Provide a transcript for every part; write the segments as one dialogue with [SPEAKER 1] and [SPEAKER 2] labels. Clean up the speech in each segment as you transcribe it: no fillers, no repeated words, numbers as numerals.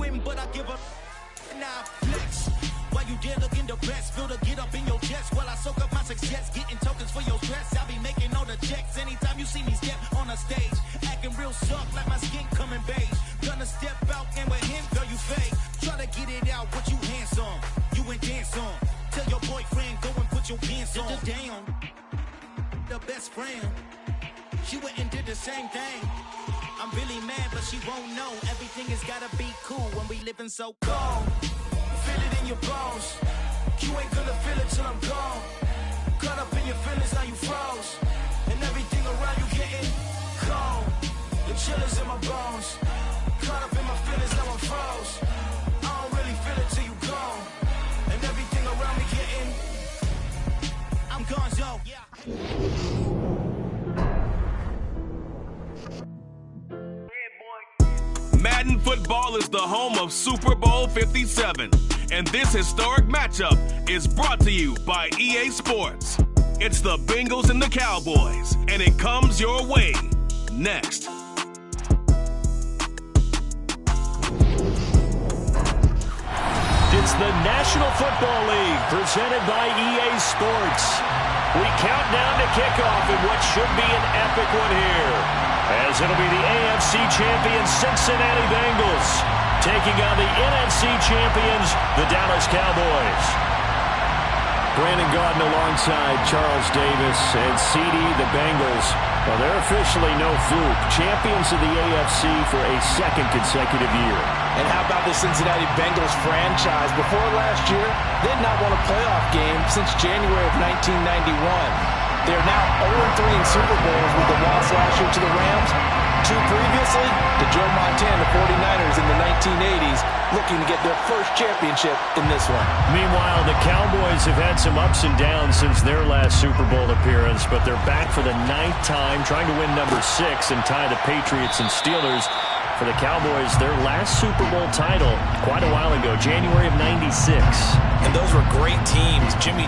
[SPEAKER 1] swim, but I give up. Now flex. While you there looking the best, feel the get up in your chest while I soak up my success, getting tokens for your stress. I'll be making all the checks anytime you see me step on a stage, acting real soft like my skin coming beige. Gonna step out and with him, girl, you fake. Try to get it out, what you handsome, you ain't dance on. Tell your boyfriend, go and put your pants on. Down, the best friend, she went and did the same thing. I'm really mad, but she won't know. Everything has gotta be cool when we living so cold. Feel it in your bones. You ain't gonna feel it till I'm gone. Caught up in your feelings, now you froze. And everything around you getting cold. The chill is in my bones. Caught up in my feelings, now I'm froze. I don't really feel it till you gone. And everything around me getting, I'm gonzo.
[SPEAKER 2] Madden Football is the home of Super Bowl 57, and this historic matchup is brought to you by EA Sports. It's the Bengals and the Cowboys, and it comes your way next.
[SPEAKER 3] It's the National Football League presented by EA Sports. We count down to kickoff in what should be an epic one here, as it'll be the AFC champions Cincinnati Bengals taking on the NFC champions, the Dallas Cowboys. Brandon Gaudin alongside Charles Davis and CD, the Bengals. Well, they're officially no fluke. Champions of the AFC for a second consecutive year.
[SPEAKER 4] And how about the Cincinnati Bengals franchise? Before last year, they did not won a playoff game since January of 1991. They're now 0-3 in Super Bowls with the loss last year to the Rams. 2 previously to Joe Montana, the 49ers in the 1980s, looking to get their first championship in this one.
[SPEAKER 3] Meanwhile, the Cowboys have had some ups and downs since their last Super Bowl appearance, but they're back for the 9th time, trying to win number 6 and tie the Patriots and Steelers. For the Cowboys, their last Super Bowl title quite a while ago, January of '96.
[SPEAKER 4] And those were great teams. Jimmy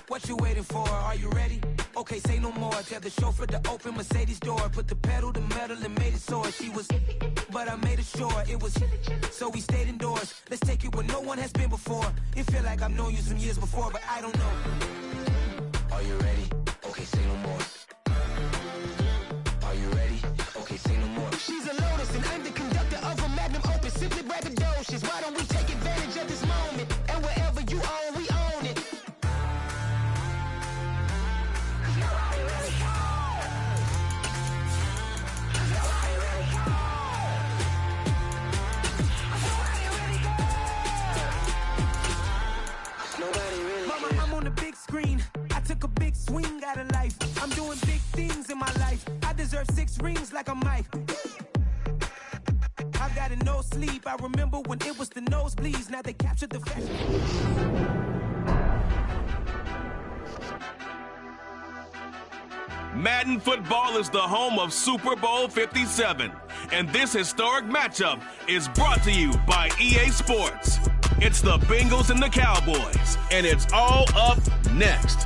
[SPEAKER 1] What you waiting for? Are you ready? Okay, say no more. Tell the chauffeur to open Mercedes door. Put the pedal to metal and made it soar. She was, but I made it sure it was. So we stayed indoors. Let's take it where no one has been before. It feel like I've known you some years before, but I don't know. Are you ready? Okay, say no more. Are you ready? Okay, say no more. She's a Lotus and I'm the conductor of a Magnum Opus. Simply braggadocious. Why don't we take advantage of this moment? And wherever you own, we own it. Screen. I took a big swing out of life. I'm doing big things in my life. I deserve 6 rings like I'm Mike. I've got no sleep. I remember when it was the nosebleeds. Now they captured the fashion.
[SPEAKER 2] Madden Football is the home of Super Bowl 57, and this historic matchup is brought to you by EA Sports. It's the Bengals and the Cowboys, and it's all up next.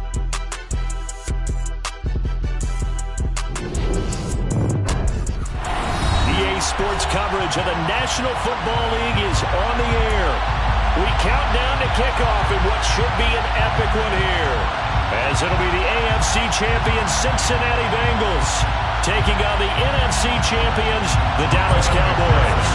[SPEAKER 3] EA Sports coverage of the National Football League is on the air. We count down to kickoff in what should be an epic one here, as it'll be the AFC champions Cincinnati Bengals taking on the NFC champions, the Dallas Cowboys.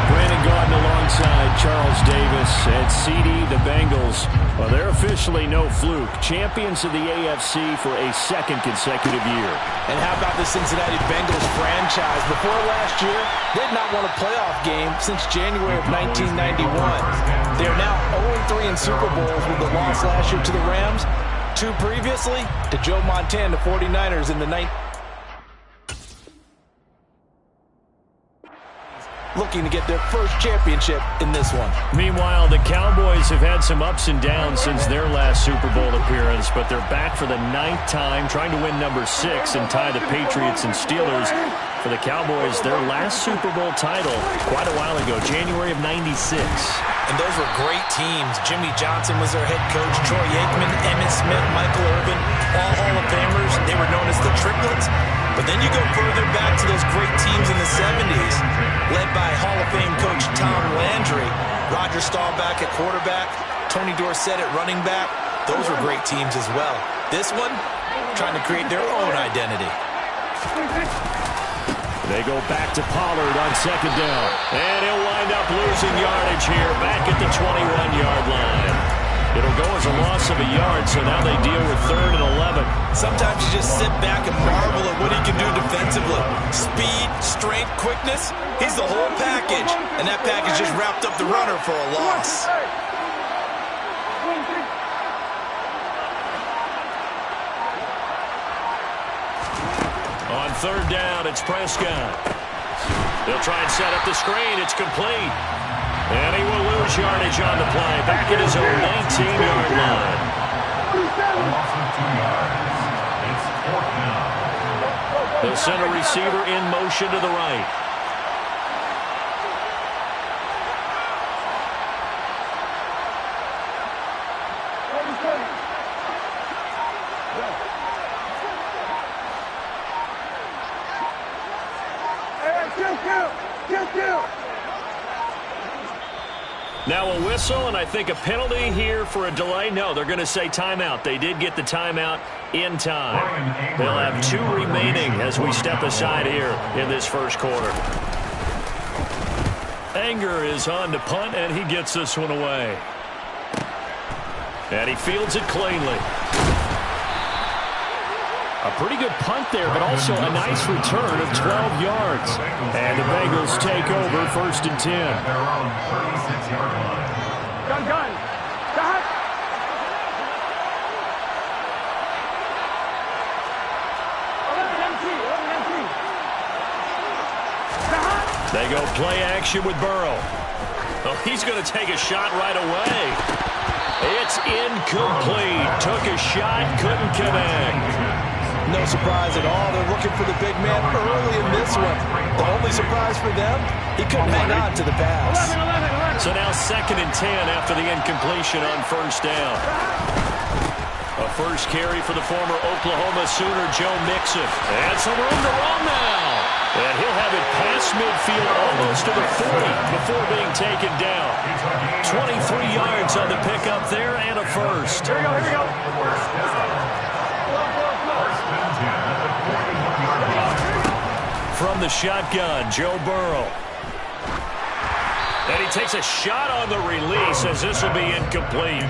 [SPEAKER 3] Brandon Gaudin alongside Charles Davis and CD, the Bengals. Well, they're officially no fluke. Champions of the AFC for a second consecutive year.
[SPEAKER 4] And how about the Cincinnati Bengals franchise? Before last year, they did not won a playoff game since January of 1991. They are now 0-3 in Super Bowls with the loss last year to the Rams. 2 previously to Joe Montana, the 49ers in the looking to get their first championship in this one.
[SPEAKER 3] Meanwhile, the Cowboys have had some ups and downs since their last Super Bowl appearance, but they're back for the 9th time, trying to win number 6 and tie the Patriots and Steelers. For the Cowboys, their last Super Bowl title quite a while ago, January of '96.
[SPEAKER 4] And those were great teams. Jimmy Johnson was their head coach, Troy Aikman, Emmitt Smith, Michael Irvin, all Hall of Famers. They were known as the Triplets. But then you go further back to those great teams in the 70s, led by Hall of Fame coach Tom Landry, Roger Staubach at quarterback, Tony Dorsett at running back. Those were great teams as well. This one, trying to create their own identity.
[SPEAKER 3] They go back to Pollard on 2nd down. And he'll wind up losing yardage here, back at the 21-yard line. It'll go as a loss of a yard, so now they deal with 3rd and 11.
[SPEAKER 4] Sometimes you just sit back and marvel at what he can do defensively. Speed, strength, quickness, he's the whole package. And that package just wrapped up the runner for a loss.
[SPEAKER 3] On 3rd down, it's Prescott. They'll try and set up the screen. It's complete. And he will lose yardage on the play. Back at his own 19-yard line. They'll send a receiver in motion to the right. Now a whistle, and I think a penalty here for a delay. No, they're going to say timeout. They did get the timeout in time. They'll have 2 remaining as we step aside here in this first quarter. Anger is on to punt, and he gets this one away. And he fields it cleanly. A pretty good punt there, but also a nice return of 12 yards. And the Bengals take over 1st and 10.
[SPEAKER 5] Their own 36-yard line. Gun. Stop.
[SPEAKER 3] They go play action with Burrow. Oh, he's going to take a shot right away. It's incomplete. Took a shot, couldn't connect.
[SPEAKER 4] No surprise at all. They're looking for the big man early in this one. The only surprise for them, he couldn't hang on to the pass.
[SPEAKER 3] So now 2nd and 10 after the incompletion on 1st down. A first carry for the former Oklahoma Sooner, Joe Mixon. And some room to run now. And he'll have it past midfield almost to the 40 before being taken down. 23 yards on the pickup there and a first.
[SPEAKER 5] Here we go.
[SPEAKER 3] From the shotgun, Joe Burrow. And he takes a shot on the release as this will be incomplete.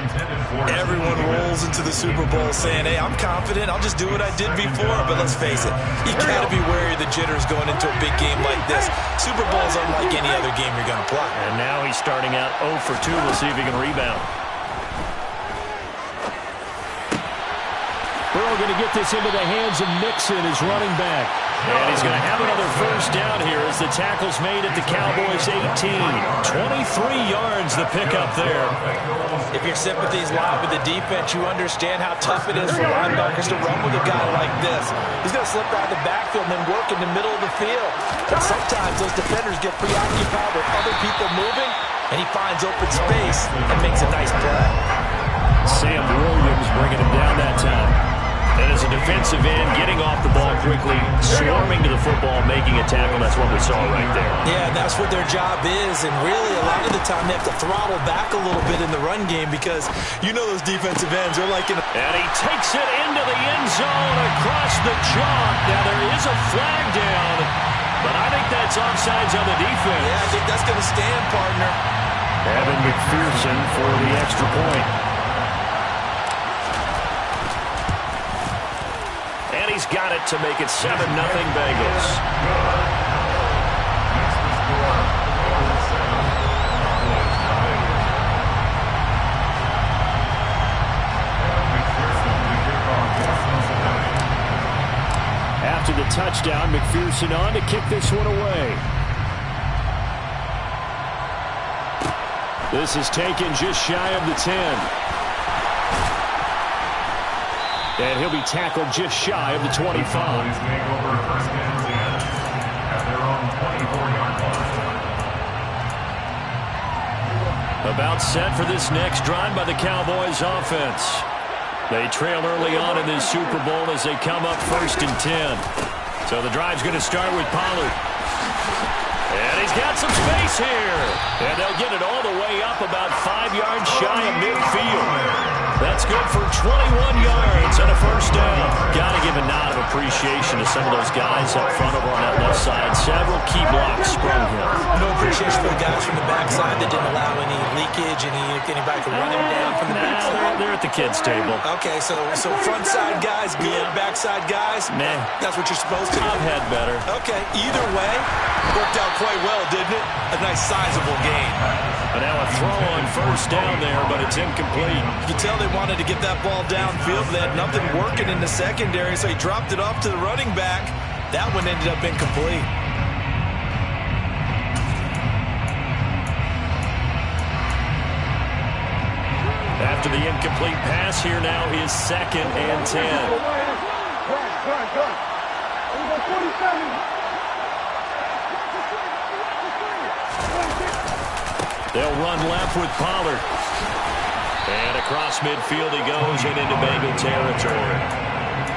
[SPEAKER 4] Everyone rolls into the Super Bowl saying, hey, I'm confident. I'll just do what I did before. But let's face it, you got to be wary of the jitters going into a big game like this. Super Bowl is unlike any other game you're going to play.
[SPEAKER 3] And now he's starting out 0 for 2. We'll see if he can rebound. Burrow going to get this into the hands of Mixon, his running back. And he's going to have another first down here as the tackle's made at the Cowboys' 18. 23 yards the pickup there.
[SPEAKER 4] If your sympathies lie with the defense, you understand how tough it is for linebackers to run with a guy like this. He's going to slip out of the backfield and then work in the middle of the field. But sometimes those defenders get preoccupied with other people moving, and he finds open space and makes a nice play.
[SPEAKER 3] Sam Williams bringing him down that time. And as a defensive end, getting off the ball quickly, swarming to the football, making a tackle. That's what we saw right there.
[SPEAKER 4] Yeah, that's what their job is. And really, a lot of the time, they have to throttle back a little bit in the run game because you know those defensive ends are like in a...
[SPEAKER 3] And he takes it into the end zone across the chalk. Now, there is a flag down, but I think that's offsides on the defense.
[SPEAKER 4] Yeah, I think that's going to stand, partner.
[SPEAKER 3] Evan McPherson for the extra point. He's got it to make it 7-0 Bengals. After the touchdown, McPherson on to kick this one away. This is taken just shy of the 10. And he'll be tackled just shy of the 25.
[SPEAKER 5] Cowboys make over first and 10 at their own 24-yard line.
[SPEAKER 3] About set for this next drive by the Cowboys offense. They trail early on in this Super Bowl as they come up first and 10. So the drive's going to start with Pollard. And he's got some space here. And they'll get it all the way up about 5 yards shy of midfield. That's good for 21 yards and a first down. Got to give a nod of appreciation to some of those guys up front over on that left side. Several key blocks sprung here.
[SPEAKER 4] No appreciation for the guys from the backside that didn't allow any leakage, anybody could run them down from the backside.
[SPEAKER 3] They're at the kids' table.
[SPEAKER 4] Okay, so front side guys good, backside guys,
[SPEAKER 3] Nah.
[SPEAKER 4] That's what you're supposed to do.
[SPEAKER 3] I've had better.
[SPEAKER 4] Okay, either way, worked out quite well, didn't it? A nice sizable gain.
[SPEAKER 3] But now a throw on first down there, but it's incomplete.
[SPEAKER 4] You can tell they wanted to get that ball downfield. They had nothing working in the secondary, so he dropped it off to the running back. That one ended up incomplete.
[SPEAKER 3] After the incomplete pass, here now is 2nd and 10. They'll run left with Pollard. And across midfield he goes and into Bengal territory.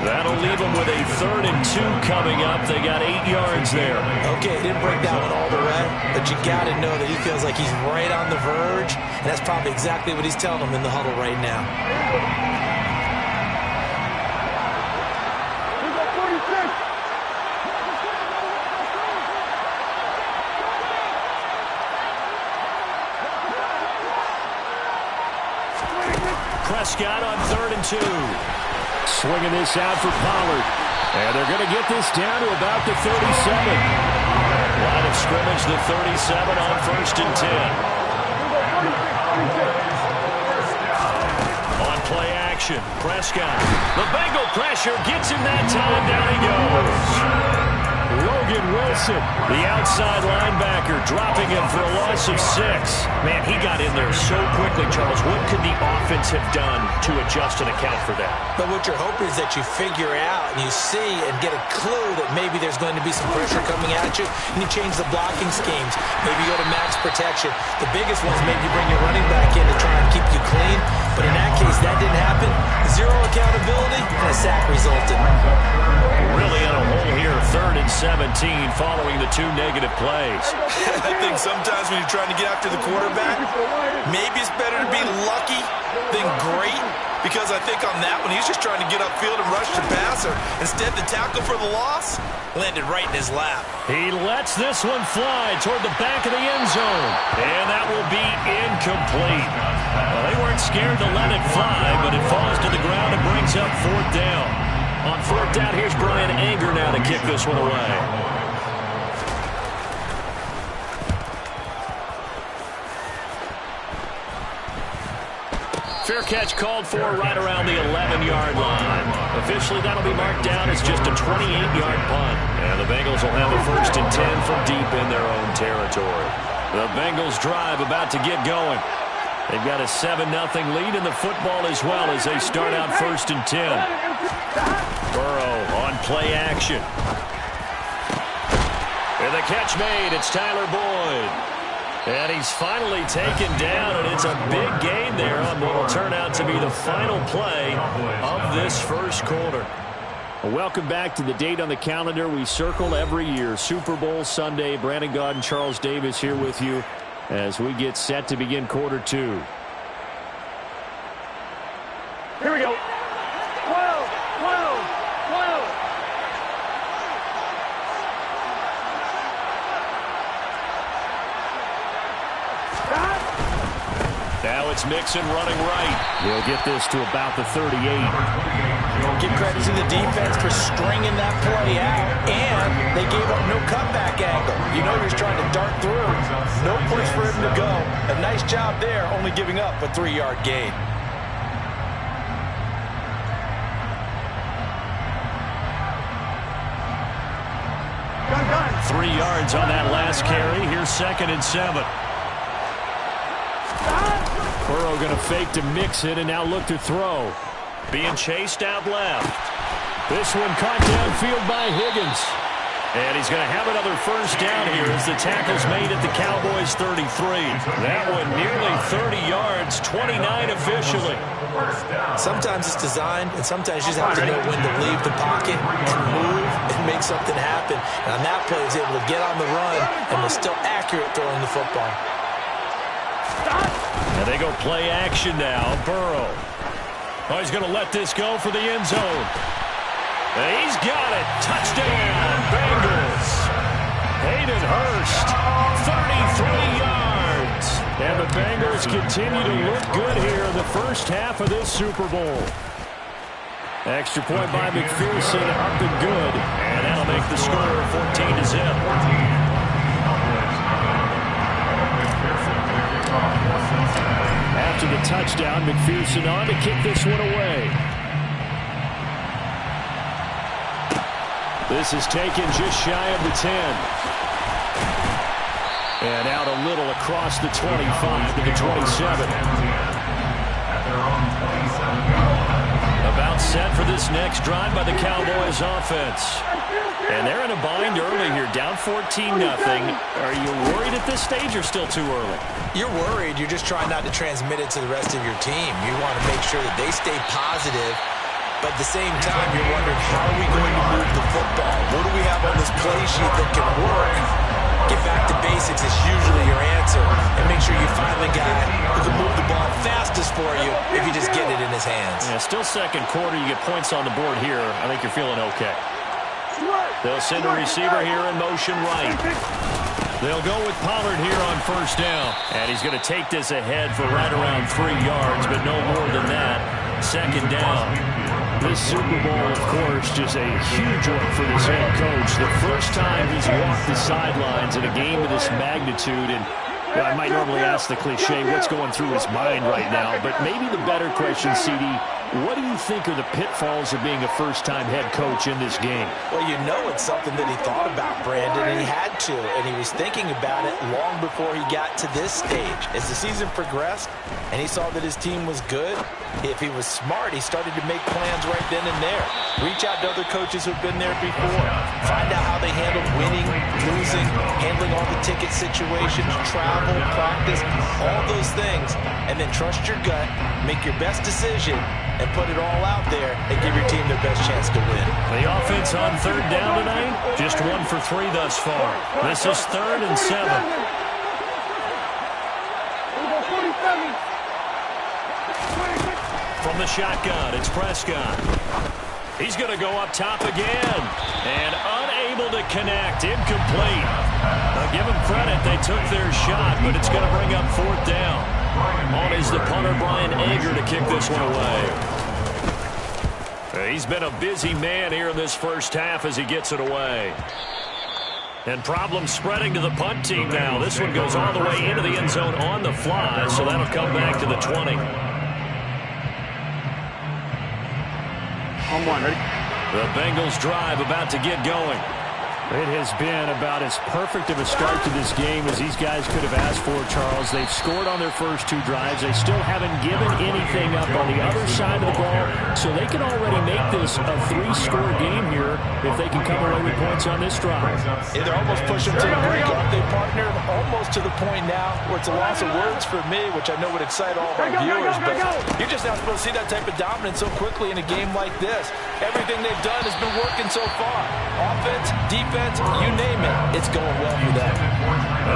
[SPEAKER 3] That'll leave them with a 3rd and 2 coming up. They got 8 yards there.
[SPEAKER 4] Okay, he didn't break that one all the way, but you got to know that he feels like he's right on the verge, and that's probably exactly what he's telling them in the huddle right now.
[SPEAKER 3] Prescott on 3rd and 2. Swinging this out for Pollard. And they're going to get this down to about the 37. Line of scrimmage, the 37 on 1st and 10. On play action, Prescott. The Bengal pressure gets him that time. Down he goes. Logan Wilson, the outside linebacker, dropping him for a loss of 6. Man, he got in there so quickly, Charles. What could the offense have done to adjust and account for that?
[SPEAKER 4] But what you're hoping is that you figure out and you see and get a clue that maybe there's going to be some pressure coming at you, and you change the blocking schemes. Maybe you go to max protection. The biggest one is maybe you bring your running back in to try and keep you clean. But in that case, that didn't happen. 0 accountability, and a sack resulted.
[SPEAKER 3] Really on a hole here, 3rd and 17 following the 2 negative plays.
[SPEAKER 4] I think sometimes when you're trying to get after the quarterback, maybe it's better to be lucky than great, because I think on that one, he's just trying to get upfield and rush the passer. Instead, the tackle for the loss landed right in his lap.
[SPEAKER 3] He lets this one fly toward the back of the end zone, and that will be incomplete. Well, they weren't scared to let it fly, but it falls to the ground and brings up 4th down. On 4th down, here's Brian Anger now to kick this one away. Fair catch called for right around the 11-yard line. Officially, that'll be marked down as just a 28-yard punt. And the Bengals will have a 1st and 10 from deep in their own territory. The Bengals drive about to get going. They've got a 7-0 lead in the football as well as they start out 1st and 10. Burrow on play action. And the catch made. It's Tyler Boyd. And he's finally taken down, and it's a big gain there on what will turn out to be the final play of this first quarter. Welcome back to the date on the calendar we circle every year. Super Bowl Sunday. Brandon Gaud and Charles Davis here with you as we get set to begin quarter 2.
[SPEAKER 5] Here we go. 12, 12, 12.
[SPEAKER 3] Now it's Mixon running right. He'll get this to about the 38.
[SPEAKER 4] Give credit to the defense for stringing that play out, and they gave up no cutback angle. You know he's trying to dart through. No place for him to go. A nice job there, only giving up a 3-yard gain.
[SPEAKER 3] Gun. 3 yards on that last carry. Here's 2nd and 7. Burrow going to fake to mix it and now look to throw. Being chased out left. This one caught downfield by Higgins. And he's going to have another first down here as the tackle's made at the Cowboys' 33. That one nearly 30 yards, 29 officially.
[SPEAKER 4] Sometimes it's designed, and sometimes you just have to know when to leave the pocket and move and make something happen. And on that play, he was able to get on the run and was still accurate throwing the football.
[SPEAKER 3] And they go play action now. Burrow. Oh, he's going to let this go for the end zone. And he's got it. Touchdown, Bengals. Hayden Hurst, 33 yards. And the Bengals continue to look good here in the first half of this Super Bowl. Extra point by McPherson, up and good. And that'll make the score 14-0. After the touchdown, McPherson on to kick this one away. This is taken just shy of the 10. And out a little across the 25 to the 27. About set for this next drive by the Cowboys offense. And they're in a bind early here, down 14-0. Are you worried at this stage or still too early?
[SPEAKER 4] You're worried. You're just trying not to transmit it to the rest of your team. You want to make sure that they stay positive. But at the same time, you're wondering, how are we going to move the football? What do we have on this play sheet that can work? Get back to basics is usually your answer. And make sure you find the guy who can move the ball fastest for you if you just get it in his hands.
[SPEAKER 3] Yeah, still second quarter. You get points on the board here. I think you're feeling okay. They'll send a receiver here in motion right. They'll go with Pollard here on first down. And he's going to take this ahead for right around 3 yards, but no more than that. Second down. This Super Bowl, of course, just a huge one for this head coach. The first time he's walked the sidelines in a game of this magnitude. And I might normally ask the cliche, what's going through his mind right now? But maybe the better question, CD, what do you think are the pitfalls of being a first-time head coach in this game?
[SPEAKER 4] Well, you know it's something that he thought about, Brandon, and he had to. And he was thinking about it long before he got to this stage. As the season progressed and he saw that his team was good, if he was smart, he started to make plans right then and there. Reach out to other coaches who've been there before. Find out how they handled winning, losing, handling all the ticket situations, travel, practice, all those things. And then trust your gut, make your best decision, and put it all out there and give your team their best chance to win.
[SPEAKER 3] The offense on third down tonight, just 1 for 3 thus far. This is 3rd and 7. From the shotgun, it's Prescott. He's going to go up top again. And unable to connect. Incomplete. Now give them credit. They took their shot, but it's going to bring up 4th down. On is the punter, Brian Ager, to kick this one away. He's been a busy man here in this first half as he gets it away. And problems spreading to the punt team now. This one goes all the way into the end zone on the fly, so that'll come back to the 20. The Bengals drive about to get going. It has been about as perfect of a start to this game as these guys could have asked for, Charles. They've scored on their first 2 drives. They still haven't given anything up on the other side of the ball, so they can already make this a 3-score game here if they can come away with points on this drive.
[SPEAKER 4] Yeah, they're almost pushing to the brink, aren't they, partner? Almost to the point now where it's a loss of words for me, which I know would excite all of our viewers, but you're just not supposed to see that type of dominance so quickly in a game like this. Everything they've done has been working so far. Offense, defense, you name it, it's going well for them.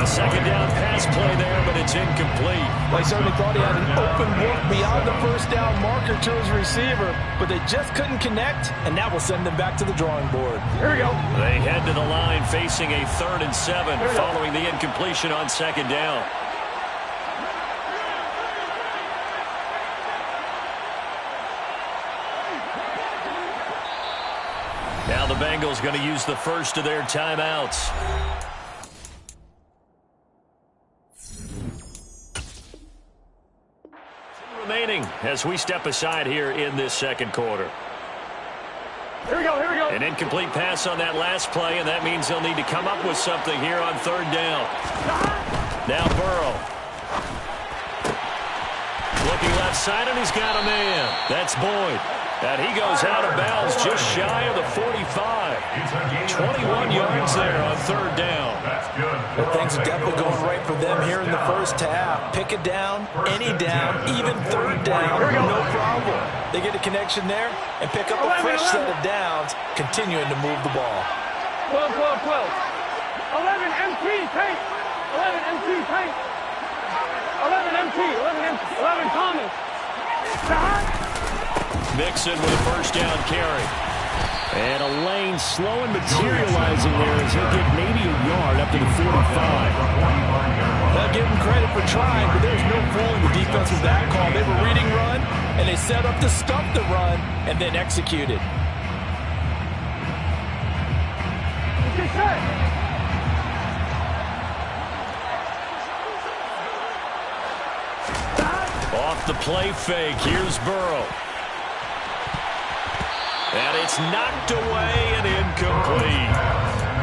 [SPEAKER 3] A second down pass play there, but it's incomplete.
[SPEAKER 4] Well, he certainly thought he had an open look beyond the first down marker to his receiver, but they just couldn't connect, and that will send them back to the drawing board.
[SPEAKER 3] Here we go. They head to the line facing a 3rd and 7 following the incompletion on second down. Now the Bengals going to use the first of their timeouts. Remaining as we step aside here in this second quarter.
[SPEAKER 6] Here we go, here we go.
[SPEAKER 3] An incomplete pass on that last play, and that means they'll need to come up with something here on 3rd down. Now Burrow. Looking left side, and he's got a man. That's Boyd. And he goes out of bounds just shy of the 45. 21 yards there on third down.
[SPEAKER 4] Well, things are definitely going right for them here in the first half. Pick it down, any down, even third down, no problem. They get a connection there and pick up a fresh set of downs, continuing to move the ball.
[SPEAKER 6] 12, 12, 12. 11 MT, tank. 11 MT, tank. 11 MT, 11 Thomas.
[SPEAKER 3] Mixon with a first down carry. And a lane slow and materializing there as he'll get maybe a yard up to the 45.
[SPEAKER 4] I'll give him credit for trying, but there's no fooling the defense with that call. They were reading run, and they set up to stuff the run, and then executed.
[SPEAKER 3] Off the play fake, here's Burrow. And it's knocked away and incomplete.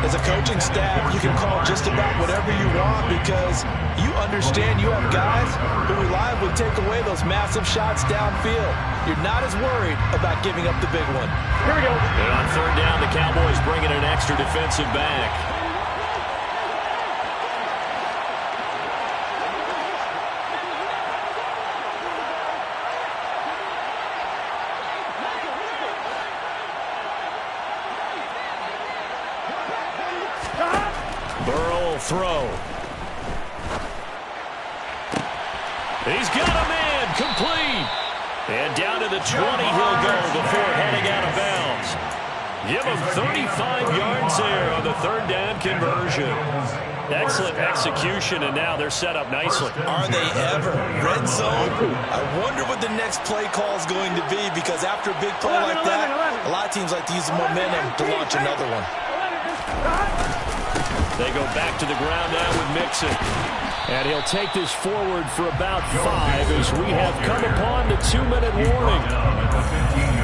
[SPEAKER 4] As a coaching staff, you can call just about whatever you want because you understand you have guys who reliably take away those massive shots downfield. You're not as worried about giving up the big one.
[SPEAKER 6] Here we go.
[SPEAKER 3] And on third down, the Cowboys bring in an extra defensive back. Burrow will throw. He's got a man, complete. And down to the 20 he'll go before heading out of bounds. Give him 35 yards there on the third down conversion. Excellent execution, and now they're set up nicely.
[SPEAKER 4] Are they ever? Red zone? I wonder what the next play call is going to be because after a big play like that, a lot of teams like to use the momentum to launch another one.
[SPEAKER 3] They go back to the ground now with Mixon. And he'll take this forward for about 5 as we have come upon the 2-minute warning.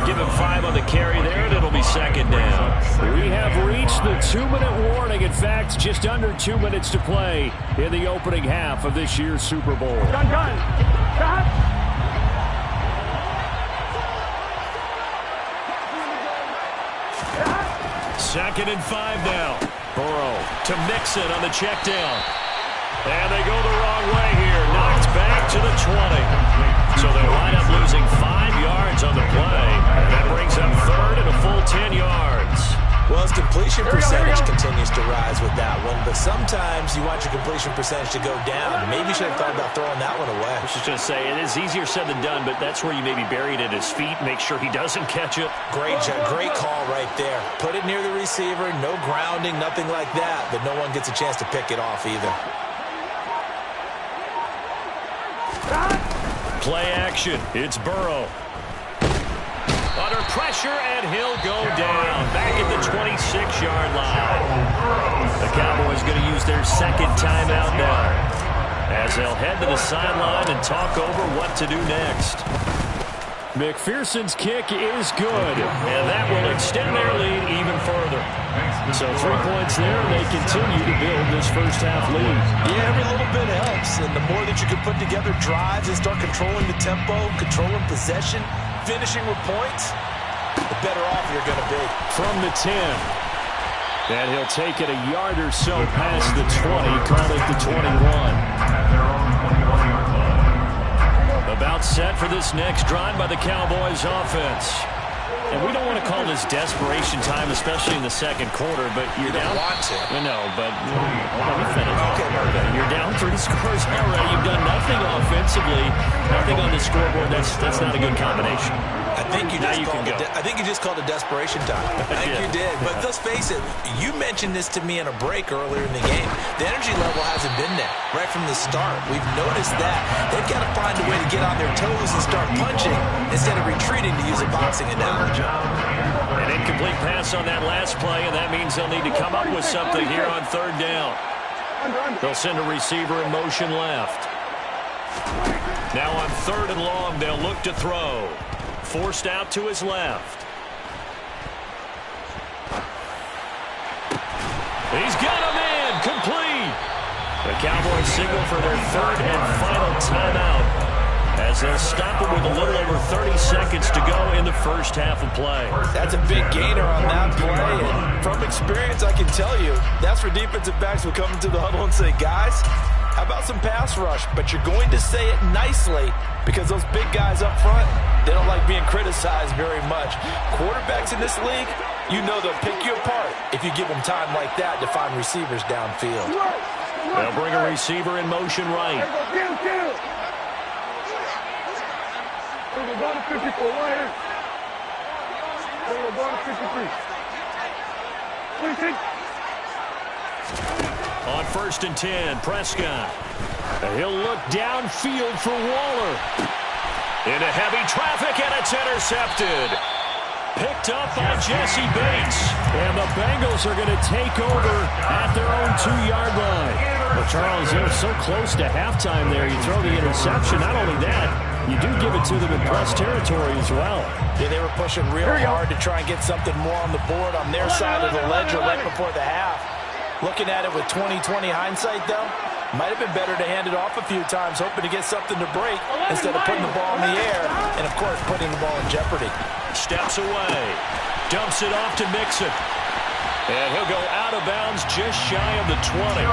[SPEAKER 3] Give him 5 on the carry there, and it'll be second down. We have reached the 2-minute warning. In fact, just under 2 minutes to play in the opening half of this year's Super Bowl.
[SPEAKER 6] Gun. Shot.
[SPEAKER 3] Second and 5 now. Burrow to Mixon on the check down. And they go the wrong way here. Knocked back to the 20. So they'll wind up losing 5 yards on the play. That brings up third and a full 10 yards.
[SPEAKER 4] Well, his completion percentage continues to rise with that one, but sometimes you want your completion percentage to go down. Maybe you should have thought about throwing that one away.
[SPEAKER 3] I was just going to say, it is easier said than done, but that's where you maybe bury it at his feet, make sure he doesn't catch it.
[SPEAKER 4] Great call right there. Put it near the receiver, no grounding, nothing like that, but no one gets a chance to pick it off either.
[SPEAKER 3] Play action. It's Burrow. Under pressure, and he'll go down. Back at the 26-yard line. The Cowboys going to use their second timeout now, as they'll head to the sideline and talk over what to do next. McPherson's kick is good, and that will extend their lead even further. So 3 points there, and they continue to build this first half lead.
[SPEAKER 4] Yeah, every little bit helps, and the more that you can put together drives and start controlling the tempo, controlling possession, finishing with points, the better off you're going to be.
[SPEAKER 3] From the 10. And he'll take it a yard or so past the 20, call it the 21. About set for this next drive by the Cowboys offense. And we don't want to call this desperation time, especially in the second quarter, but you're down.
[SPEAKER 4] Want to.
[SPEAKER 3] I know, but let me finish. Okay, you're down 3 scores already. You've done nothing offensively, nothing on the scoreboard. That's not a good combination.
[SPEAKER 4] I think you just called it desperation time. I think you did. But let's face it, you mentioned this to me in a break earlier in the game. The energy level hasn't been there right from the start. We've noticed that. They've got to find a way to get on their toes and start punching instead of retreating, to use a boxing analogy.
[SPEAKER 3] An incomplete pass on that last play, and that means they'll need to come up with something here on third down. They'll send a receiver in motion left. Now on third and long, they'll look to throw. Forced out to his left. He's got a man, complete. The Cowboys signal for their third and final timeout as they'll stop him with a little over 30 seconds to go in the first half of play.
[SPEAKER 4] That's a big gainer on that play. And from experience, I can tell you, that's where defensive backs will come into the huddle and say, guys, how about some pass rush? But you're going to say it nicely because those big guys up front, they don't like being criticized very much. Quarterbacks in this league, you know they'll pick you apart if you give them time like that to find receivers downfield.
[SPEAKER 3] They'll bring a receiver in motion right. On 1st and 10, Prescott. He'll look downfield for Waller. Into heavy traffic, and it's intercepted. Picked up by Jesse Bates. And the Bengals are going to take over at their own 2-yard line. Well, Charles, they're so close to halftime there. You throw the interception. Not only that, you do give it to them in plus territory as well.
[SPEAKER 4] Yeah, they were pushing real hard to try and get something more on the board on their side of the ledger right before the half. Looking at it with 20/20 hindsight, though, might have been better to hand it off a few times, hoping to get something to break instead of putting the ball in the air and, of course, putting the ball in jeopardy.
[SPEAKER 3] Steps away. Dumps it off to Mixon. And he'll go out of bounds just shy of the 20.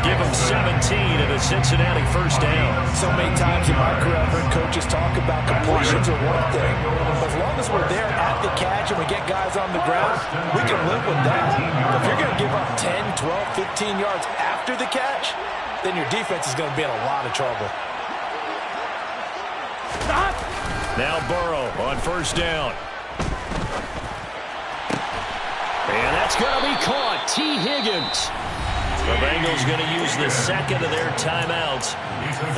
[SPEAKER 3] Give him 17 and a Cincinnati first down.
[SPEAKER 4] So many times in my career, I've heard coaches talk about completions are one thing. But as long as we're there at the catch and we get guys on the ground, we can live with that. But if you're going to give up 10, 12, 15 yards after the catch, then your defense is going to be in a lot of trouble.
[SPEAKER 3] Now Burrow on 1st down. And that's going to be caught. T. Higgins. The Bengals going to use the second of their timeouts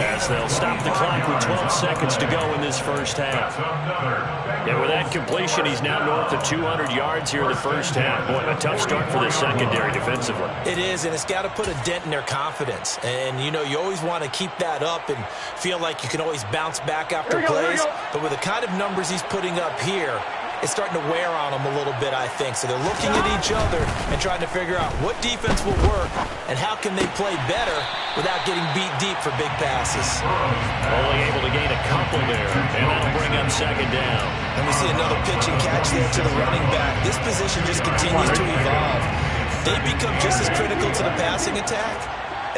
[SPEAKER 3] as they'll stop the clock with 12 seconds to go in this first half. And with that completion, he's now north of 200 yards here in the first half. Boy, a tough start for the secondary defensively.
[SPEAKER 4] It is, and it's got to put a dent in their confidence. And, you know, you always want to keep that up and feel like you can always bounce back after plays. But with the kind of numbers he's putting up here, it's starting to wear on them a little bit, I think. So they're looking at each other and trying to figure out what defense will work and how can they play better without getting beat deep for big passes.
[SPEAKER 3] Only able to gain a couple there, and that'll bring up 2nd down.
[SPEAKER 4] And we see another pitch and catch there to the running back. This position just continues to evolve. They become just as critical to the passing attack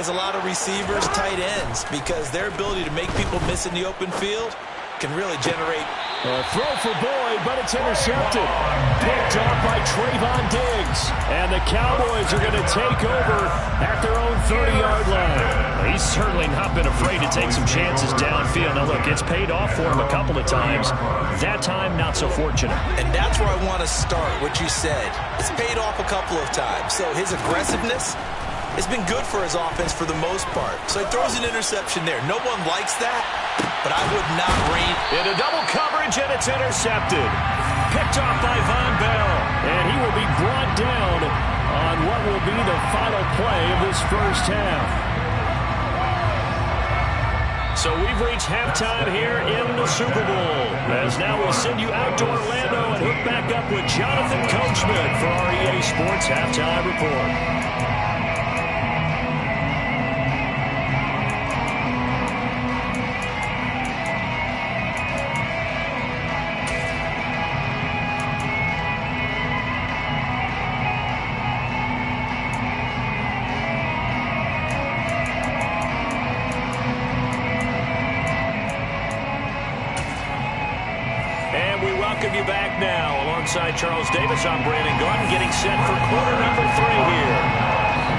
[SPEAKER 4] as a lot of receivers, tight ends, because their ability to make people miss in the open field can really generate.
[SPEAKER 3] A throw for Boyd, but it's intercepted. Picked off by Trayvon Diggs. And the Cowboys are going to take over at their own 30-yard line. He's certainly not been afraid to take some chances downfield. Now, look, it's paid off for him a couple of times. That time, not so fortunate.
[SPEAKER 4] And that's where I want to start, what you said. It's paid off a couple of times. So his aggressiveness, it's been good for his offense for the most part. So he throws an interception there. No one likes that, but I would not read.
[SPEAKER 3] Into double coverage, and it's intercepted. Picked off by Von Bell. And he will be brought down on what will be the final play of this first half. So we've reached halftime here in the Super Bowl. As now we send you out to Orlando and hook back up with Jonathan Coachman for our EA Sports Halftime Report. You back now alongside Charles Davis. I'm Brandon Gordon getting set for quarter number 3 here.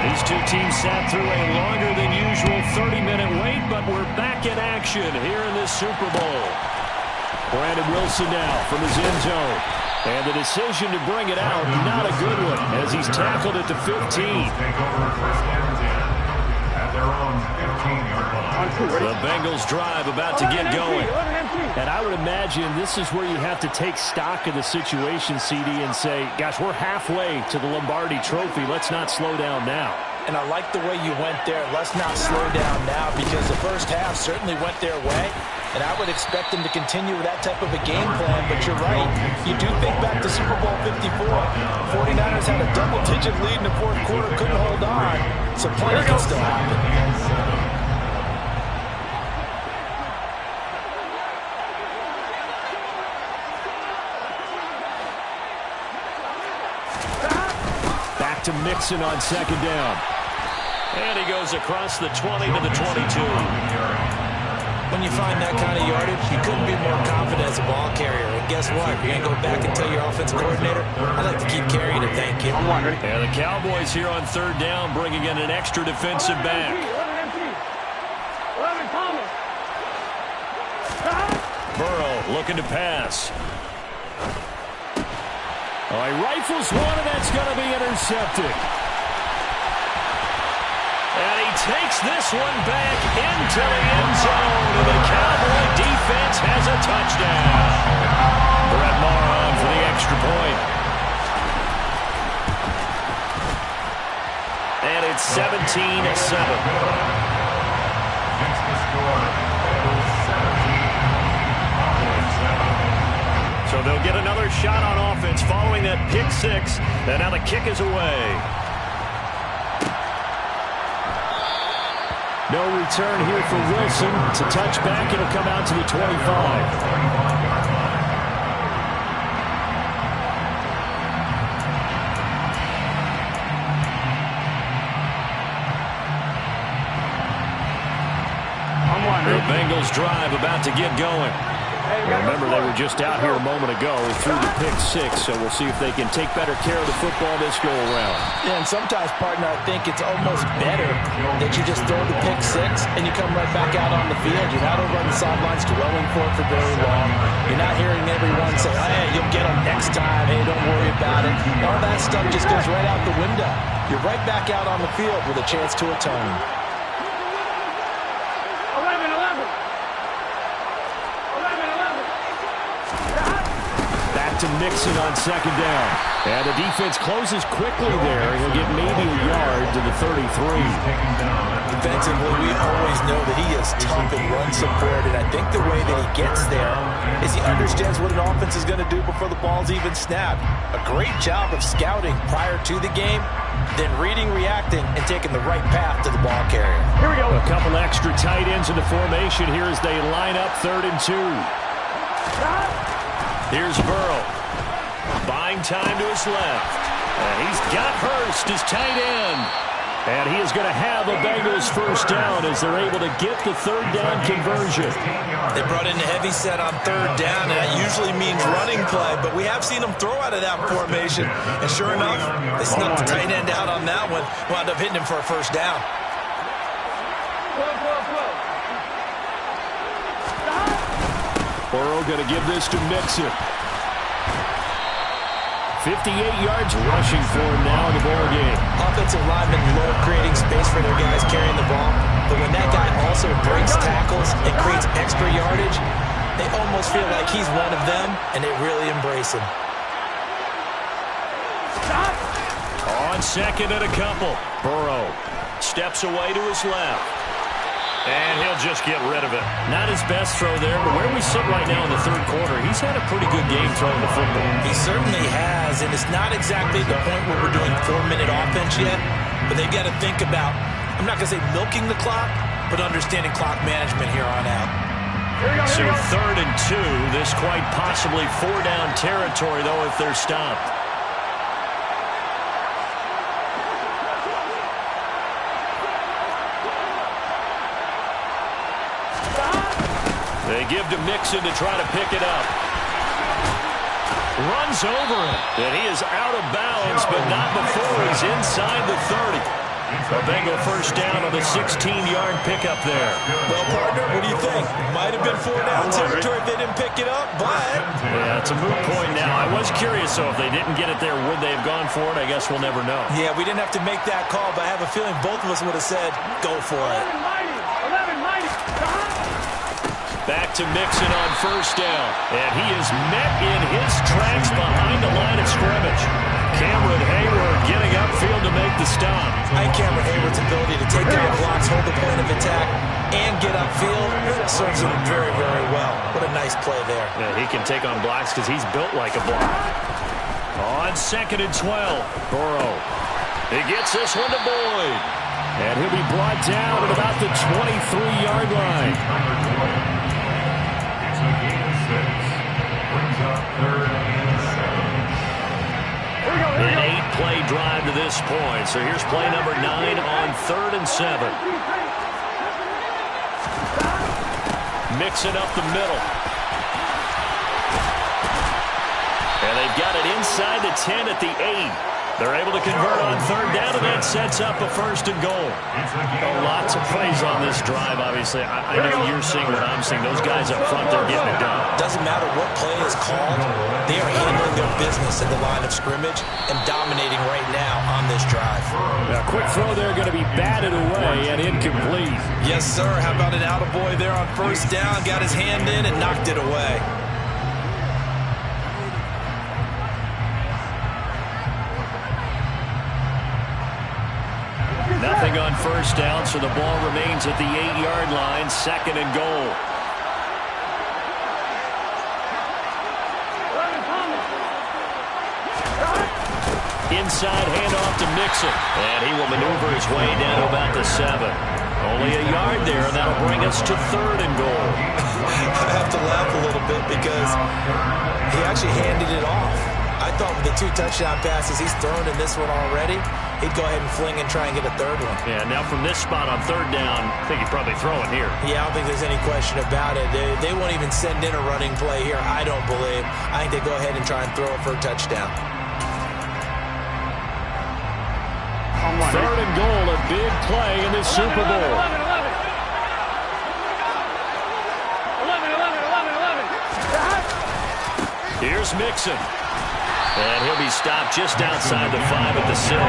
[SPEAKER 3] These two teams sat through a longer than usual 30-minute wait, but we're back in action here in this Super Bowl. Brandon Wilson now from his end zone. And the decision to bring it out, not a good one, as he's tackled at the 15.
[SPEAKER 5] Take over 1st and 10 at their own 15-yard line.
[SPEAKER 3] The Bengals drive about to get going. And I would imagine this is where you have to take stock of the situation, CD, and say, gosh, we're halfway to the Lombardi Trophy. Let's not slow down now.
[SPEAKER 4] And I like the way you went there. Let's not slow down now, because the first half certainly went their way. And I would expect them to continue with that type of a game plan. But you're right. You do think back to Super Bowl 54. 49ers had a double-digit lead in the fourth quarter, couldn't hold on. So plenty can still happen.
[SPEAKER 3] Mixon on second down. And he goes across the 20 to the 22.
[SPEAKER 4] When you find that kind of yardage, you couldn't be more confident as a ball carrier. And guess what? You're going to go back and tell your offensive coordinator, I'd like to keep carrying it, thank you.
[SPEAKER 3] And the Cowboys here on third down, bringing in an extra defensive back.
[SPEAKER 6] 11 Thomas.
[SPEAKER 3] Burrow looking to pass. Oh, he rifles one, and that's going to be intercepted. And he takes this one back into the end zone. And the Cowboy defense has a touchdown. Brett Maher on for the extra point. And it's 17-7.
[SPEAKER 5] Next to score, Bengals 17, Cowboys 7.
[SPEAKER 3] So they'll get another shot on offense following that pick six. And now the kick is away. No return here for Wilson. It's a touchback. It'll come out to the 25. The Bengals drive about to get going. Remember, they were just out here a moment ago through the pick six, so we'll see if they can take better care of the football this go-around.
[SPEAKER 4] Yeah, and sometimes, partner, I think it's almost better that you just throw the pick six and you come right back out on the field. You're not over on the sidelines dwelling for it for very long. You're not hearing everyone say, oh, hey, you'll get them next time. Hey, don't worry about it. All that stuff just goes right out the window. You're right back out on the field with a chance to atone.
[SPEAKER 6] 11.
[SPEAKER 3] Back to Mixon on second down. And the defense closes quickly there. He'll get maybe a yard to the 33.
[SPEAKER 4] Defensively, we always know that he is tough and run support, and I think the way that he gets there is he understands what an offense is going to do before the ball's even snapped. A great job of scouting prior to the game, then reading, reacting, and taking the right path to the ball carrier.
[SPEAKER 3] Here we go. A couple extra tight ends in the formation here as they line up 3rd and 2. Here's Burrow. Buying time to his left. And he's got Hurst as tight end. And he is going to have a Bengals first down as they're able to get the 3rd down conversion.
[SPEAKER 4] They brought in a heavy set on 3rd down, and that usually means running play, but we have seen them throw out of that formation. And sure enough, they snuck the tight end out on that one, wound up hitting him for a first down.
[SPEAKER 3] Burrow going to give this to Mixon. 58 yards rushing for him now in the ball game.
[SPEAKER 4] Offensive linemen love creating space for their guys carrying the ball, but when that guy also breaks tackles and creates extra yardage, they almost feel like he's one of them, and they really embrace him.
[SPEAKER 3] On second and a couple. Burrow steps away to his left. And he'll just get rid of it. Not his best throw there, but where we sit right now in the 3rd quarter, he's had a pretty good game throwing the football.
[SPEAKER 4] He certainly has, and it's not exactly the point where we're doing 4-minute offense yet, but they've got to think about, I'm not going to say milking the clock, but understanding clock management here on out.
[SPEAKER 3] So 3rd and 2, this quite possibly 4-down territory, though, if they're stopped. They give to Mixon to try to pick it up. Runs over him. And he is out of bounds, but not before he's inside the 30. A Bengal first down on the 16-yard pickup there.
[SPEAKER 4] Well, partner, what do you think? Might have been 4-down territory if they didn't pick it up, but...
[SPEAKER 3] Yeah, it's a moot point now. I was curious, so if they didn't get it there, would they have gone for it? I guess we'll never know.
[SPEAKER 4] Yeah, we didn't have to make that call, but I have a feeling both of us would have said, go for it.
[SPEAKER 6] 11 mighty.
[SPEAKER 3] Back to Mixon on first down. And he is met in his tracks behind the line of scrimmage. Cameron Hayward getting upfield to make the stop.
[SPEAKER 4] I think Cameron Hayward's ability to take down blocks, hold the point of attack, and get upfield serves him very, very well. What a nice play there.
[SPEAKER 3] Yeah, he can take on blocks because he's built like a block. On 2nd and 12, Burrow. He gets this one to Boyd. And he'll be brought down at about the 23-yard line.
[SPEAKER 5] It's a gain of 6. Brings up 3rd and 7.
[SPEAKER 3] An 3-play drive to this point. So here's play number 9 on 3rd and 7. Mixing up the middle. And they've got it inside the 10 at the 8. They're able to convert on 3rd down, and that sets up a 1st and goal. Lots of praise on this drive, obviously. I know you're seeing what I'm seeing. Those guys up front, they're getting it done.
[SPEAKER 4] Doesn't matter what play is called. They are handling their business at the line of scrimmage and dominating right now on this drive.
[SPEAKER 3] Now, quick throw there, going to be batted away and incomplete.
[SPEAKER 4] Yes, sir. How about an attaboy there on 1st down? Got his hand in and knocked it away.
[SPEAKER 3] Nothing on 1st down, so the ball remains at the 8-yard line, 2nd and goal. Inside handoff to Mixon, and he will maneuver his way down to about the 7. Only a yard there, and that'll bring us to 3rd and goal.
[SPEAKER 4] I have to laugh a little bit because he actually handed it off. I thought with the 2 touchdown passes he's thrown in this one already, he'd go ahead and fling and try and get a 3rd one.
[SPEAKER 3] Yeah, now from this spot on 3rd down, I think he'd probably throw it here.
[SPEAKER 4] Yeah, I don't think there's any question about it. They won't even send in a running play here, I don't believe. I think they go ahead and try and throw it for a touchdown.
[SPEAKER 3] 3rd and goal, a big play in this Super Bowl.
[SPEAKER 6] 11.
[SPEAKER 3] Here's Mixon. And he'll be stopped just outside the 5 at the 6.
[SPEAKER 5] It's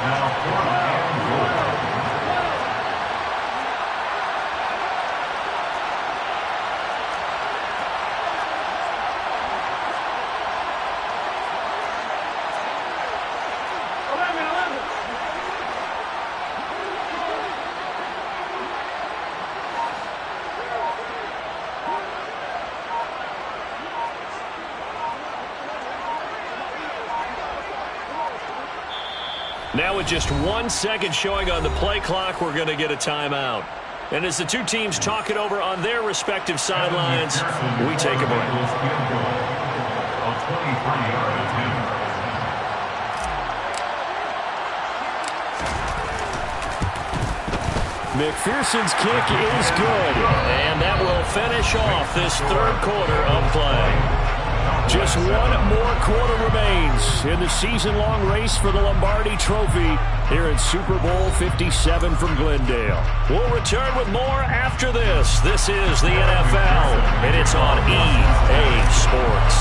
[SPEAKER 5] now 4th and goal.
[SPEAKER 3] Now with just 1 second showing on the play clock, we're going to get a timeout. And as the 2 teams talk it over on their respective sidelines, we take a break. McPherson's kick is good. And that will finish off this 3rd quarter of play. Just 1 more quarter remains in the season-long race for the Lombardi Trophy here in Super Bowl 57 from Glendale. We'll return with more after this. This is the NFL, and it's on EA Sports.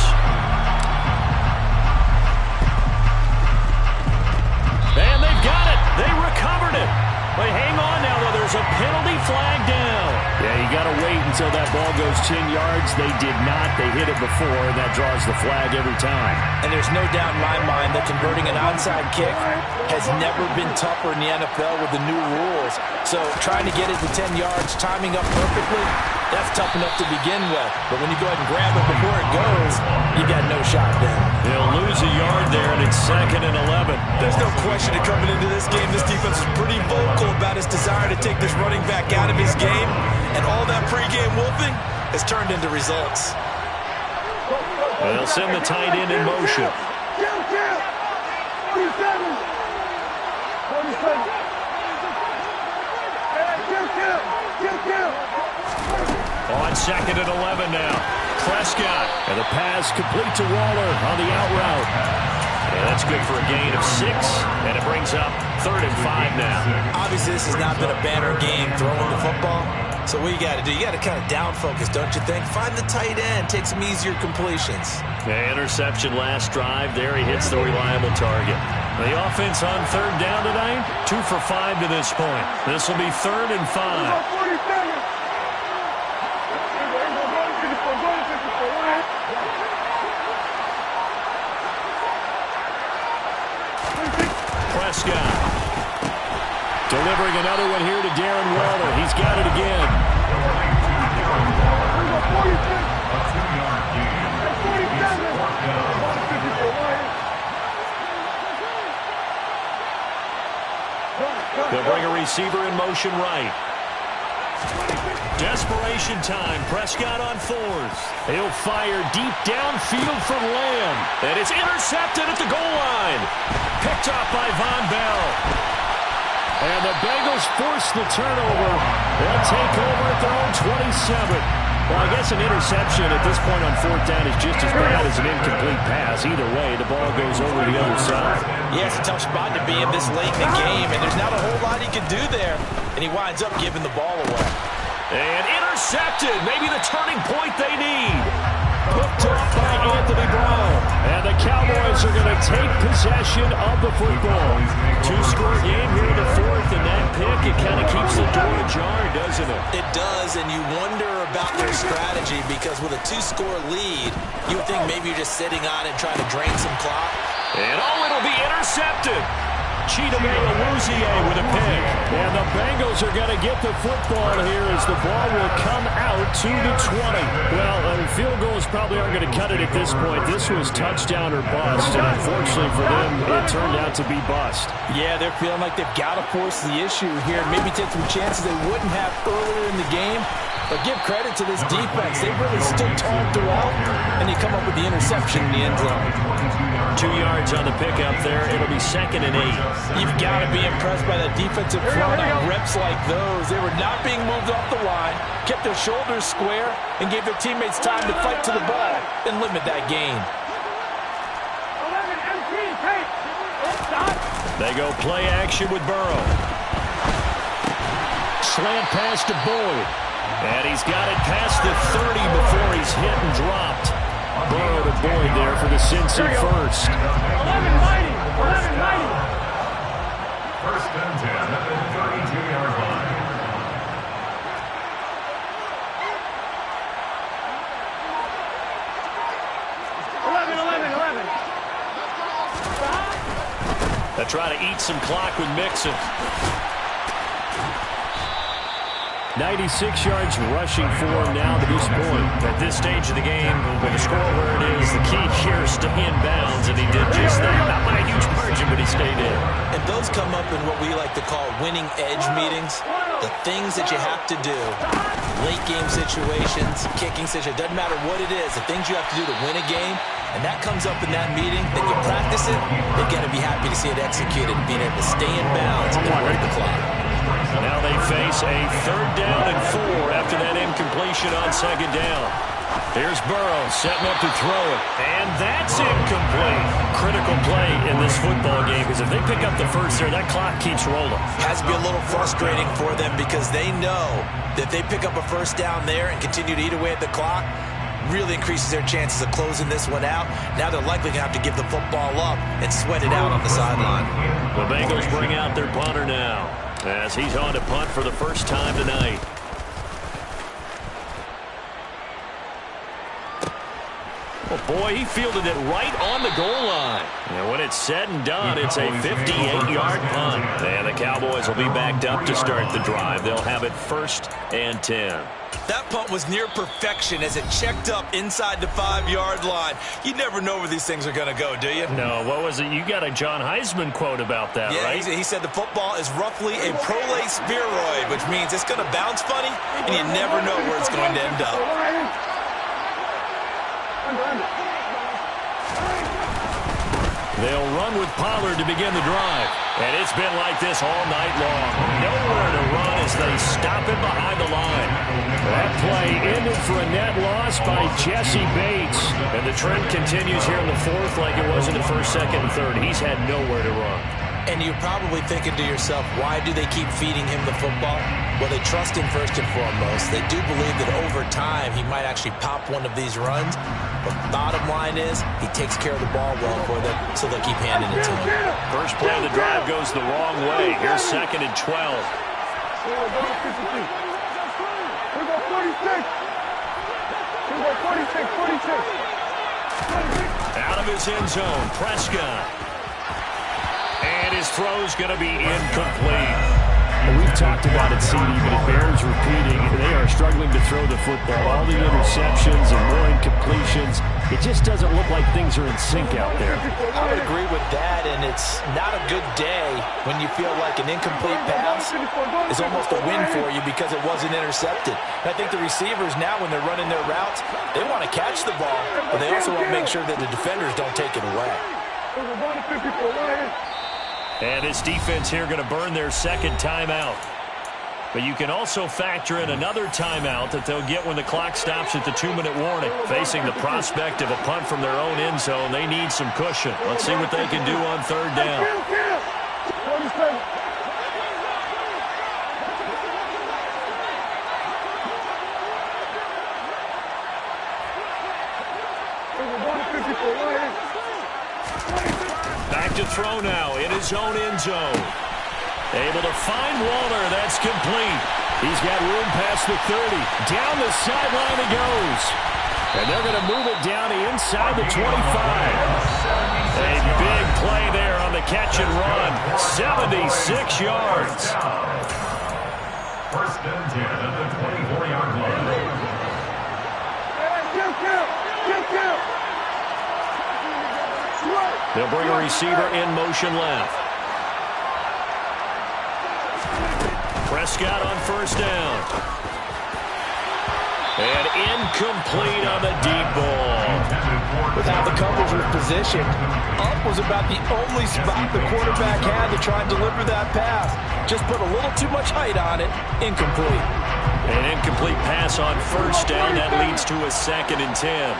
[SPEAKER 3] And they've got it. They recovered it. But hang on now, though. There's a penalty flag down. Yeah, you got to wait until that ball goes 10 yards. They did not. They hit it before, and that draws the flag every time.
[SPEAKER 4] And there's no doubt in my mind that converting an onside kick has never been tougher in the NFL with the new rules. So trying to get it to 10 yards, timing up perfectly, that's tough enough to begin with. But when you go ahead and grab it before it goes, you got no shot then.
[SPEAKER 3] They'll lose a yard there, and it's 2nd and 11.
[SPEAKER 4] There's no question that coming into this game, this defense is pretty vocal about his desire to take this running back out of his game. And all that pregame wolfing has turned into results.
[SPEAKER 3] They'll send the tight end in motion.
[SPEAKER 6] 47.
[SPEAKER 3] On 2nd and 11 now. Prescott. And the pass complete to Waller on the out route. And that's good for a gain of 6. And it brings up 3rd and 5 now.
[SPEAKER 4] Obviously, this has not been a banner game throwing the football. So what you got to do, you got to kind of down focus, don't you think? Find the tight end, take some easier completions.
[SPEAKER 3] The interception last drive. There he hits the reliable target. The offense on 3rd down tonight, 2 for 5 to this point. This will be 3rd and 5. Prescott. Delivering another one here to Darren Waller. He's got it again. They'll bring a receiver in motion right. Desperation time. Prescott on fours. He'll fire deep downfield for Lamb. And it's intercepted at the goal line. Picked off by Von Bell. And the Bengals force the turnover. They'll take over at their own 27. Well, I guess an interception at this point on fourth down is just as bad as an incomplete pass. Either way, the ball goes over the other side.
[SPEAKER 4] Yeah, it's a tough spot to be in this late in the game, and there's not a whole lot he can do there. And he winds up giving the ball away.
[SPEAKER 3] And intercepted. Maybe the turning point they need. Picked off by Anthony Brown. And the Cowboys are going to take possession of the football. Two-score game here in the fourth, and that pick, it kind of keeps the door ajar, doesn't it?
[SPEAKER 4] It does, and you wonder about their strategy because with a two-score lead, you would think maybe you're just sitting on it trying to drain some clock.
[SPEAKER 3] And it'll be intercepted. Chidobe Awuzie with a pick. And the Bengals are going to get the football here as the ball will come out to the 20. Well, field goals probably aren't going to cut it at this point. This was touchdown or bust, and unfortunately for them, it turned out to be bust.
[SPEAKER 4] Yeah, they're feeling like they've got to force the issue here. Maybe take some chances they wouldn't have earlier in the game. But give credit to this defense. They really stood tall throughout, and they come up with the interception in the end zone.
[SPEAKER 3] 2 yards on the pickup there. It'll be 2nd and 8.
[SPEAKER 4] You've got to be impressed by that defensive front on reps like those. They were not being moved off the line, kept their shoulders square, and gave their teammates time to fight to the ball and limit that gain.
[SPEAKER 3] They go play action with Burrow. Slant pass to Boyd. And he's got it past the 30 before he's hit and dropped. Burrow to Boyd there for the Cincy first.
[SPEAKER 5] 11-90. First and 10 at the 32-yard line.
[SPEAKER 3] They try to eat some clock with Mixon. 96 yards rushing for him now to this point. At this stage of the game, with the score where it is, the key here is stay in bounds, and he did just that. Not by a huge margin, but he stayed in.
[SPEAKER 4] And those come up in what we like to call winning edge meetings. The things that you have to do, late game situations, kicking situations, doesn't matter what it is, the things you have to do to win a game, and that comes up in that meeting, then you practice it, they've got to be happy to see it executed, being able to stay in bounds and work the clock.
[SPEAKER 3] Now they face a 3rd down and 4 after that incompletion on 2nd down. Here's Burrow setting up to throw it. And that's incomplete. Critical play in this football game because if they pick up the first there, that clock keeps rolling.
[SPEAKER 4] Has to be a little frustrating for them because they know that they pick up a first down there and continue to eat away at the clock, really increases their chances of closing this one out. Now they're likely going to have to give the football up and sweat it out on the sideline.
[SPEAKER 3] The Bengals bring out their punter now as he's on to punt for the first time tonight. Oh, boy, he fielded it right on the goal line. And when it's said and done, it's a 58-yard punt. And the Cowboys will be backed up to start the drive. They'll have it 1st and 10.
[SPEAKER 4] That punt was near perfection as it checked up inside the 5-yard line. You never know where these things are going to go, do you?
[SPEAKER 3] No, what was it? You got a John Heisman quote about that,
[SPEAKER 4] yeah,
[SPEAKER 3] right?
[SPEAKER 4] He said the football is roughly a prolate spheroid, which means it's going to bounce funny, and you never know where it's going to end up.
[SPEAKER 3] They'll run with Pollard to begin the drive. And it's been like this all night long. Nowhere to run as they stop him behind the line. That play ended for a net loss by Jesse Bates. And the trend continues here in the 4th like it was in the 1st, 2nd, and 3rd. He's had nowhere to run.
[SPEAKER 4] And you're probably thinking to yourself, why do they keep feeding him the football? Well, they trust him first and foremost. They do believe that over time he might actually pop one of these runs. But bottom line is he takes care of the ball well for them, so they'll keep handing it to him.
[SPEAKER 3] First play of the drive goes the wrong way. Here's 2nd and 12.
[SPEAKER 6] Here we go 46. Here we go 46.
[SPEAKER 3] Out of his end zone, Prescott. And his throw's going to be incomplete.
[SPEAKER 7] Well, we've talked about it, CD, but it bears repeating. They are struggling to throw the football. All the interceptions and more incompletions. It just doesn't look like things are in sync out there.
[SPEAKER 4] I would agree with that, and and it's not a good day when you feel like an incomplete pass is almost a win for you because it wasn't intercepted. And I think the receivers now, when they're running their routes, they want to catch the ball, but they also want to make sure that the defenders don't take it away.
[SPEAKER 3] And this defense here going to burn their second timeout. But you can also factor in another timeout that they'll get when the clock stops at the 2-minute warning. Facing the prospect of a punt from their own end zone, they need some cushion. Let's see what they can do on third down. Back to throw now in his own end zone. Able to find Waller. That's complete. He's got room past the 30. Down the sideline he goes. And they're going to move it down to inside the 25. A big play there on the catch and run. 76 yards.
[SPEAKER 5] First and 10 at the 24-yard line.
[SPEAKER 3] They'll bring a receiver in motion left. Prescott on first down. And incomplete on the deep ball.
[SPEAKER 4] With how the coverage was positioned, up was about the only spot the quarterback had to try and deliver that pass. Just put a little too much height on it. Incomplete.
[SPEAKER 3] An incomplete pass on first down. That leads to a 2nd and 10.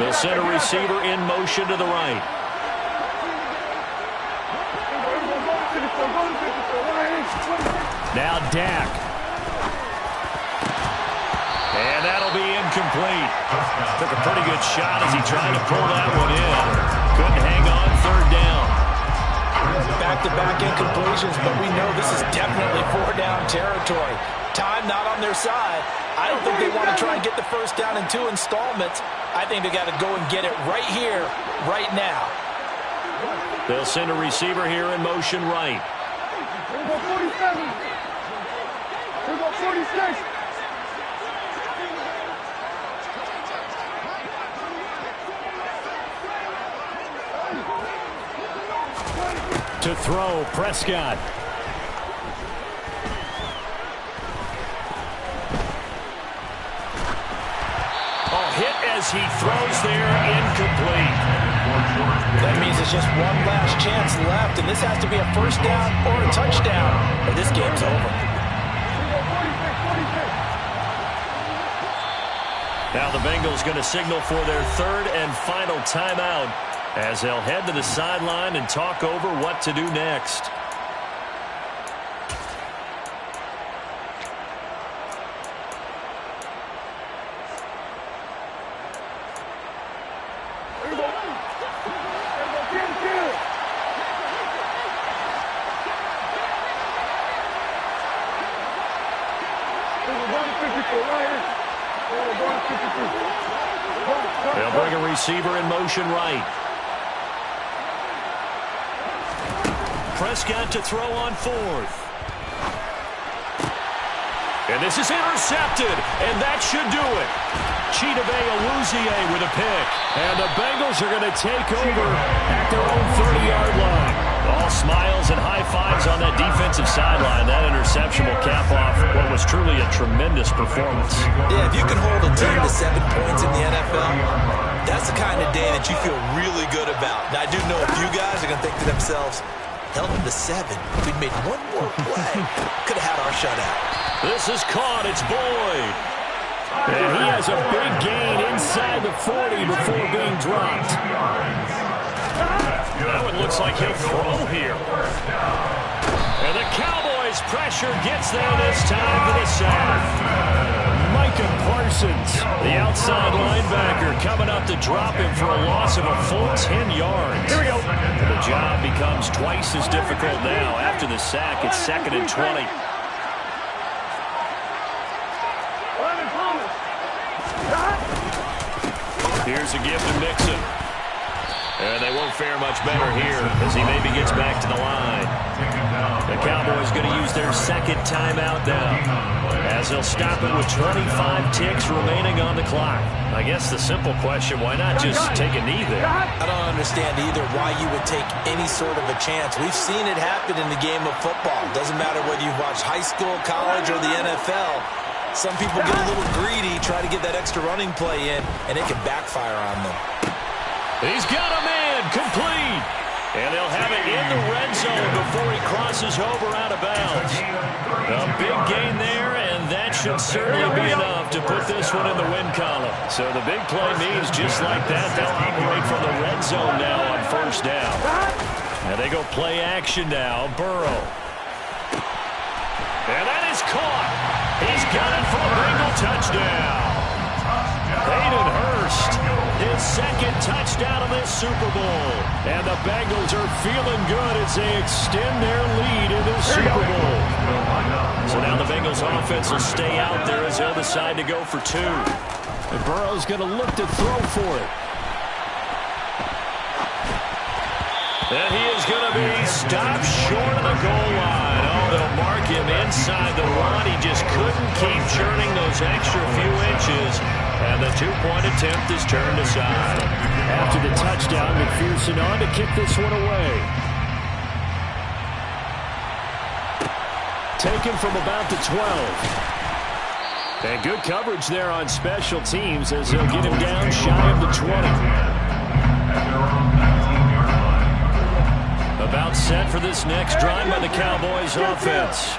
[SPEAKER 3] They'll send a receiver in motion to the right. Now Dak. And that'll be incomplete. Took a pretty good shot as he tried to pull that one in. Couldn't hang on third down.
[SPEAKER 4] Back-to-back incompletions, but we know this is definitely 4-down territory. Time not on their side. I don't think they want to try and get the first down in 2 installments. I think they got to go and get it right here, right now.
[SPEAKER 3] They'll send a receiver here in motion right.
[SPEAKER 6] 47. 46.
[SPEAKER 3] To throw, Prescott. Hit as he throws there, incomplete.
[SPEAKER 4] That means it's just one last chance left, and this has to be a first down or a touchdown, or this game's over.
[SPEAKER 3] Now the Bengals going to signal for their 3rd and final timeout as they'll head to the sideline and talk over what to do next. They'll bring a receiver in motion right. Prescott to throw on 4th. And this is intercepted, and that should do it. Chidobe Awuzie with a pick. And the Bengals are going to take over at their own 30-yard line. All smiles and high fives on that defensive sideline. That interception will cap off what was truly a tremendous performance.
[SPEAKER 4] Yeah, if you can hold a team to 7 points in the NFL, that's the kind of day that you feel really good about. Now, I do know a few guys are going to think to themselves, held them to 7. If we'd made one more play, could have had our shutout.
[SPEAKER 3] This is caught. It's Boyd. And he has a big gain inside the 40 before being dropped. That one looks like he'll throw here. And the Cowboys' pressure gets there this time for the sack. Micah Parsons, the outside linebacker, coming up to drop him for a loss of a full 10 yards. Here we go. And the job becomes twice as difficult now. After the sack, it's 2nd and 20. Here's a give to Mixon. And they won't fare much better here as he maybe gets back to the line. The Cowboys going to use their second timeout now, as they'll stop it with 25 ticks remaining on the clock. I guess the simple question, why not just take a knee there?
[SPEAKER 4] I don't understand either why you would take any sort of a chance. We've seen it happen in the game of football. Doesn't matter whether you watch high school, college, or the NFL. Some people get a little greedy, try to get that extra running play in, and it can backfire on them.
[SPEAKER 3] He's got a man, complete. And they'll have it in the red zone before he crosses over out of bounds. A big gain there, and that should certainly be enough to put this one in the win column. So the big play means just like that, they'll operate from the red zone now on first down. And they go play action now, Burrow. And that is caught. He's got it for a Bengal touchdown. Hayden Hurst, his second touchdown of this Super Bowl. And the Bengals are feeling good as they extend their lead in this Super Bowl. So now the Bengals offense will stay out there as they'll decide to go for two.
[SPEAKER 7] And Burrow's going to look to throw for it.
[SPEAKER 3] And he is going to be stopped short of the goal line. Oh, they'll mark him inside the one. He just couldn't keep churning those extra few inches. And the two-point attempt is turned aside.
[SPEAKER 7] After the touchdown, McPherson on to kick this one away. Taken from about the 12. And good coverage there on special teams as they'll get him down shy of the 20. About set for this next drive by the Cowboys offense.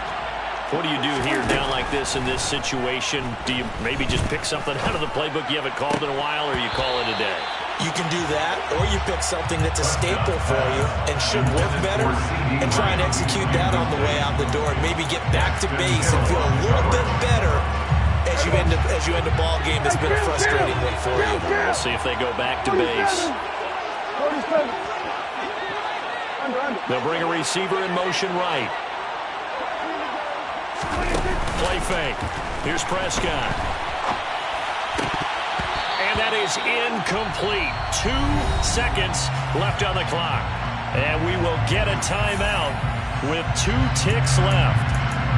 [SPEAKER 7] What do you do here down like this in this situation? Do you maybe just pick something out of the playbook you haven't called in a while, or you call it a day?
[SPEAKER 4] You can do that, or you pick something that's a staple for you and should work better and try and execute that on the way out the door and maybe get back to base and feel a little bit better as you end a ball game that's been a frustrating one for you.
[SPEAKER 3] We'll see if they go back to base. They'll bring a receiver in motion right. Play fake. Here's Prescott. And that is incomplete. 2 seconds left on the clock. And we will get a timeout with 2 ticks left.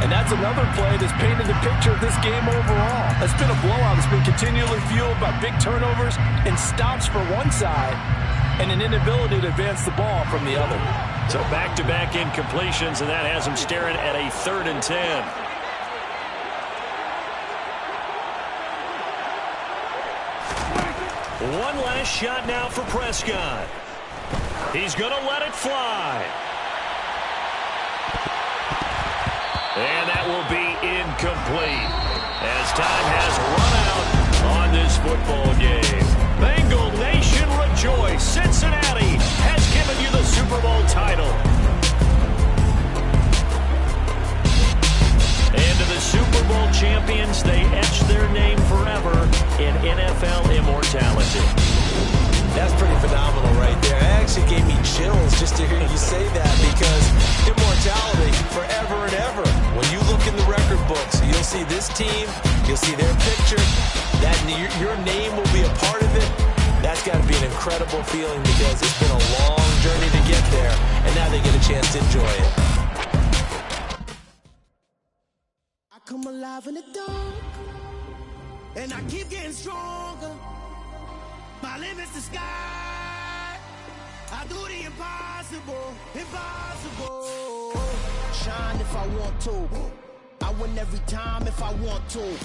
[SPEAKER 4] And that's another play that's painted the picture of this game overall. It's been a blowout. It's been continually fueled by big turnovers and stops for one side and an inability to advance the ball from the other.
[SPEAKER 3] So back-to-back incompletions, and that has them staring at a 3rd and 10. One last shot now for Prescott. He's going to let it fly. And that will be incomplete as time has run out on this football game. Bengal Nation rejoice. Cincinnati has given you the Super Bowl title. And to the Super Bowl champions, they etch their name forever in NFL immortality.
[SPEAKER 4] That's pretty phenomenal right there. It actually gave me chills just to hear you say that, because immortality forever and ever. When you look in the record books, you'll see this team, you'll see their picture, that your name will be a part of it. That's got to be an incredible feeling, because it's been a long journey to get there, and now they get a chance to enjoy it.
[SPEAKER 1] I come alive in the dark, and I keep getting stronger. My limit's the sky. I do the impossible, impossible. Shine if I want to. I win every time if I want to.